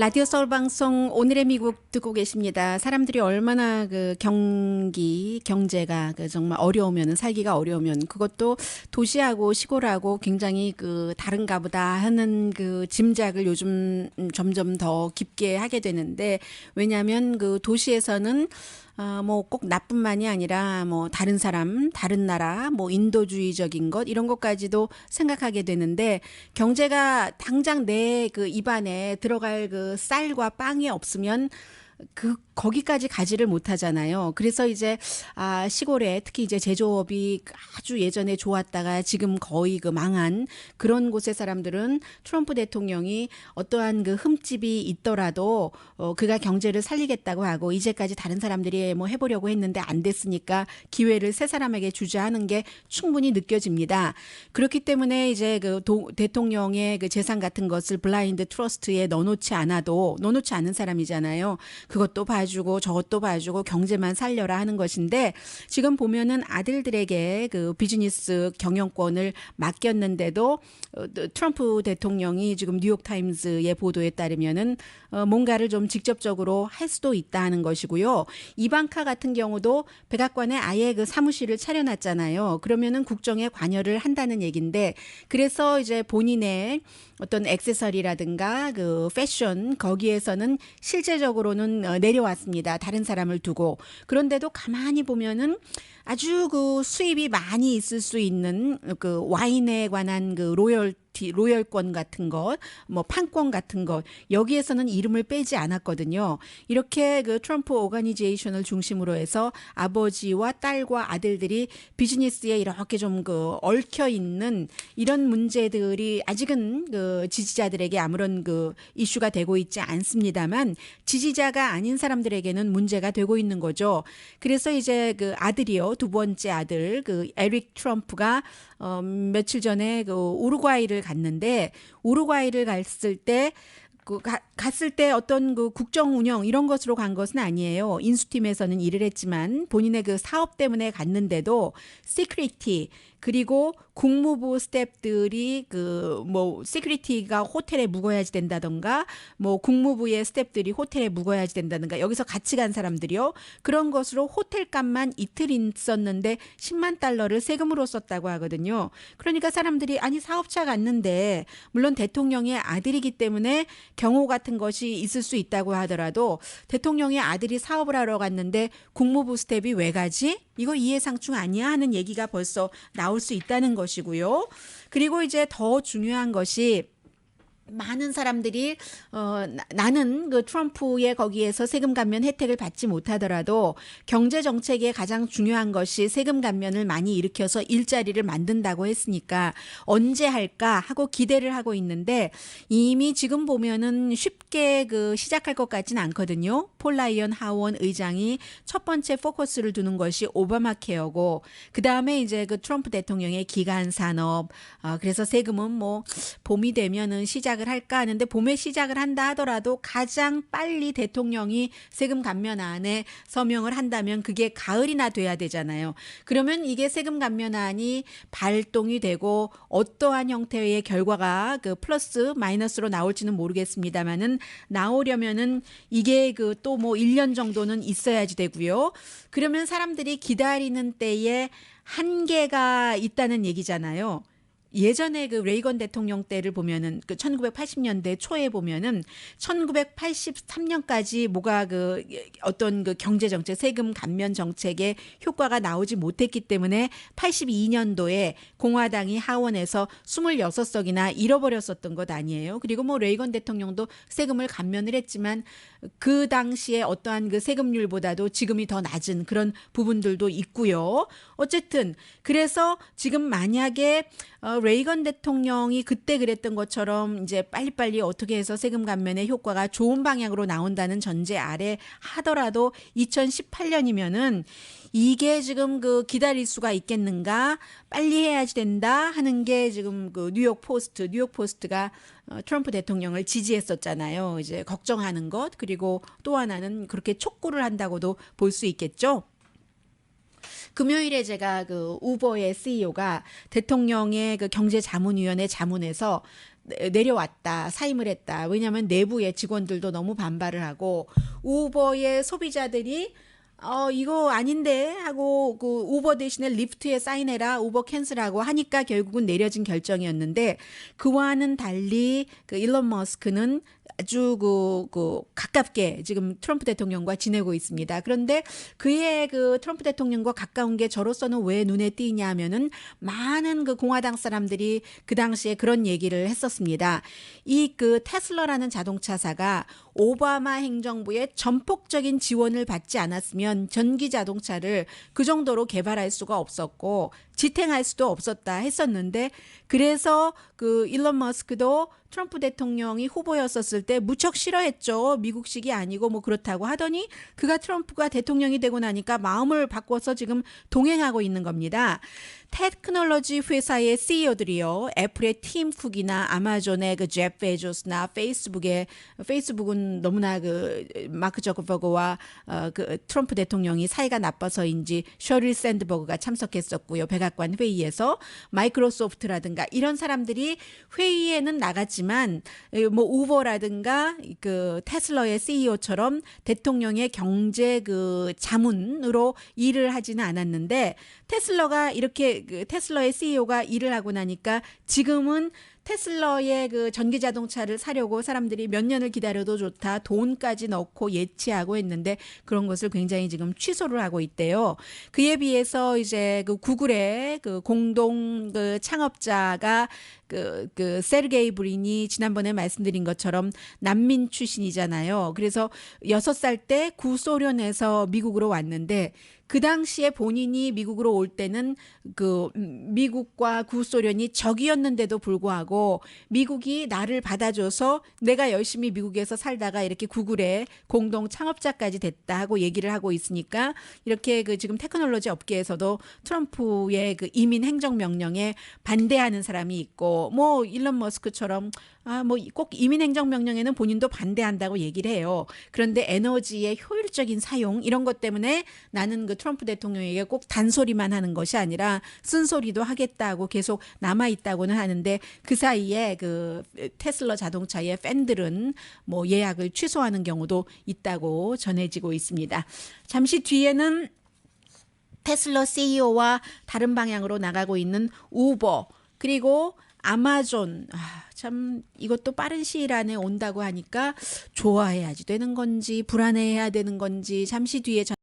라디오 서울 방송 오늘의 미국 듣고 계십니다. 사람들이 얼마나 경제가 정말 어려우면 살기가 어려우면 그것도 도시하고 시골하고 굉장히 다른가 보다 하는 짐작을 요즘 점점 더 깊게 하게 되는데 왜냐하면 도시에서는 뭐 꼭 나뿐만이 아니라 뭐 다른 사람, 다른 나라, 뭐 인도주의적인 것 이런 것까지도 생각하게 되는데 경제가 당장 내 입안에 들어갈 쌀과 빵이 없으면 거기까지 가지를 못하잖아요. 그래서 이제 시골에 특히 이제 제조업이 아주 예전에 좋았다가 지금 거의 망한 그런 곳의 사람들은 트럼프 대통령이 어떠한 흠집이 있더라도 그가 경제를 살리겠다고 하고 이제까지 다른 사람들이 뭐 해보려고 했는데 안 됐으니까 기회를 새 사람에게 주자 하는 게 충분히 느껴집니다. 그렇기 때문에 이제 대통령의 재산 같은 것을 블라인드 트러스트에 넣어놓지 않은 사람이잖아요. 그것도 봐주고 저것도 봐주고 경제만 살려라 하는 것인데 지금 보면은 아들들에게 비즈니스 경영권을 맡겼는데도 트럼프 대통령이 지금 뉴욕타임즈의 보도에 따르면은 뭔가를 좀 직접적으로 할 수도 있다 하는 것이고요. 이방카 같은 경우도 백악관에 아예 사무실을 차려놨잖아요. 그러면은 국정에 관여를 한다는 얘기인데 그래서 이제 본인의 어떤 액세서리라든가 패션 거기에서는 실제적으로는 내려왔습니다. 다른 사람을 두고. 그런데도 가만히 보면은 아주 수입이 많이 있을 수 있는 와인에 관한 로열권 같은 것, 뭐 판권 같은 것 여기에서는 이름을 빼지 않았거든요. 이렇게 트럼프 오가니제이션을 중심으로 해서 아버지와 딸과 아들들이 비즈니스에 이렇게 좀 얽혀 있는 이런 문제들이 아직은 지지자들에게 아무런 이슈가 되고 있지 않습니다만 지지자가 아닌 사람들에게는 문제가 되고 있는 거죠. 그래서 이제 아들이요. 두 번째 아들 에릭 트럼프가 며칠 전에 우루과이를 갔는데 우루과이를 갔을 때 어떤 국정 운영 이런 것으로 간 것은 아니에요. 인수팀에서는 일을 했지만 본인의 사업 때문에 갔는데도 시큐리티 그리고 국무부 스태프들이 뭐 시큐리티가 호텔에 묵어야지 된다던가 뭐 국무부의 스태프들이 호텔에 묵어야지 된다던가 여기서 같이 간 사람들이요. 그런 것으로 호텔값만 이틀 있었는데 10만 달러를 세금으로 썼다고 하거든요. 그러니까 사람들이 아니 사업차 갔는데 물론 대통령의 아들이기 때문에 경호 같은 것이 있을 수 있다고 하더라도 대통령의 아들이 사업을 하러 갔는데 국무부 스텝이 왜 가지? 이거 이해상충 아니야 하는 얘기가 벌써 나올 수 있다는 것이고요. 그리고 이제 더 중요한 것이 많은 사람들이 나는 트럼프의 거기에서 세금 감면 혜택을 받지 못하더라도 경제 정책의 가장 중요한 것이 세금 감면을 많이 일으켜서 일자리를 만든다고 했으니까 언제 할까 하고 기대를 하고 있는데 이미 지금 보면은 쉽게 시작할 것 같진 않거든요. 폴 라이언 하원 의장이 첫 번째 포커스를 두는 것이 오바마 케어고 그다음에 이제 트럼프 대통령의 기간 산업 그래서 세금은 뭐 봄이 되면은 시작을 할까 하는데 봄에 시작을 한다 하더라도 가장 빨리 대통령이 세금 감면안에 서명을 한다면 그게 가을이나 돼야 되잖아요. 그러면 이게 세금 감면안이 발동이 되고 어떠한 형태의 결과가 플러스 마이너스로 나올지는 모르겠습니다만은 나오려면은 이게 또 뭐 1년 정도는 있어야지 되고요. 그러면 사람들이 기다리는 때에 한계가 있다는 얘기잖아요. 예전에 레이건 대통령 때를 보면은 1980년대 초에 보면은 1983년까지 뭐가 어떤 경제 정책, 세금 감면 정책의 효과가 나오지 못했기 때문에 82년도에 공화당이 하원에서 26석이나 잃어버렸었던 것 아니에요. 그리고 뭐 레이건 대통령도 세금을 감면을 했지만 그 당시에 어떠한 세금률보다도 지금이 더 낮은 그런 부분들도 있고요. 어쨌든 그래서 지금 만약에 레이건 대통령이 그때 그랬던 것처럼 이제 빨리빨리 어떻게 해서 세금 감면의 효과가 좋은 방향으로 나온다는 전제 아래 하더라도 2018년이면은 이게 지금 기다릴 수가 있겠는가? 빨리 해야지 된다 하는 게 지금 뉴욕 포스트가 트럼프 대통령을 지지했었잖아요. 이제 걱정하는 것 그리고 또 하나는 그렇게 촉구를 한다고도 볼 수 있겠죠. 금요일에 제가 우버의 CEO가 대통령의 경제자문위원회 자문에서 내려왔다, 사임을 했다. 왜냐하면 내부의 직원들도 너무 반발을 하고 우버의 소비자들이 이거 아닌데 하고 그 우버 대신에 리프트에 사인해라, 우버 캔슬하고 하니까 결국은 내려진 결정이었는데, 그와는 달리 그 일론 머스크는 아주 그 가깝게 지금 트럼프 대통령과 지내고 있습니다. 그런데 그의 그 트럼프 대통령과 가까운 게 저로서는 왜 눈에 띄냐 하면은, 많은 그 공화당 사람들이 그 당시에 그런 얘기를 했었습니다. 이 그 테슬라라는 자동차사가 오바마 행정부의 전폭적인 지원을 받지 않았으면 전기 자동차를 그 정도로 개발할 수가 없었고 지탱할 수도 없었다 했었는데, 그래서 그 일론 머스크도 트럼프 대통령이 후보였었을 때 무척 싫어했죠. 미국식이 아니고 뭐 그렇다고 하더니, 그가 트럼프가 대통령이 되고 나니까 마음을 바꿔서 지금 동행하고 있는 겁니다. 테크놀로지 회사의 CEO들이요, 애플의 팀 쿡이나 아마존의 그 제프 베조스나 페이스북은 너무나 그 마크 저커버그와 그 트럼프 대통령이 사이가 나빠서인지 셔릴 샌드버그가 참석했었고요, 백악관 회의에서. 마이크로소프트라든가 이런 사람들이 회의에는 나갔지만 뭐 우버라든가 그 테슬라의 CEO처럼 대통령의 경제 그 자문으로 일을 하지는 않았는데, 테슬라가 이렇게 그 테슬라의 CEO가 일을 하고 나니까 지금은 테슬라의 그 전기 자동차를 사려고 사람들이 몇 년을 기다려도 좋다, 돈까지 넣고 예치하고 했는데 그런 것을 굉장히 지금 취소를 하고 있대요. 그에 비해서 이제 그 구글의 그 공동 그 창업자가 그 세르게이 브린이 지난번에 말씀드린 것처럼 난민 출신이잖아요. 그래서 6살 때 구소련에서 미국으로 왔는데, 그 당시에 본인이 미국으로 올 때는 그 미국과 구소련이 적이었는데도 불구하고 미국이 나를 받아줘서 내가 열심히 미국에서 살다가 이렇게 구글의 공동 창업자까지 됐다 하고 얘기를 하고 있으니까, 이렇게 그 지금 테크놀로지 업계에서도 트럼프의 그 이민 행정 명령에 반대하는 사람이 있고, 뭐 일론 머스크처럼 뭐 꼭 이민 행정 명령에는 본인도 반대한다고 얘기를 해요. 그런데 에너지의 효율적인 사용 이런 것 때문에 나는 그 트럼프 대통령에게 꼭 단소리만 하는 것이 아니라 쓴소리도 하겠다고 계속 남아 있다고는 하는데, 그 사이에 그 테슬라 자동차의 팬들은 뭐 예약을 취소하는 경우도 있다고 전해지고 있습니다. 잠시 뒤에는 테슬라 CEO와 다른 방향으로 나가고 있는 우버, 그리고 아마존, 참 이것도 빠른 시일 안에 온다고 하니까 좋아해야지 되는 건지 불안해해야 되는 건지 잠시 뒤에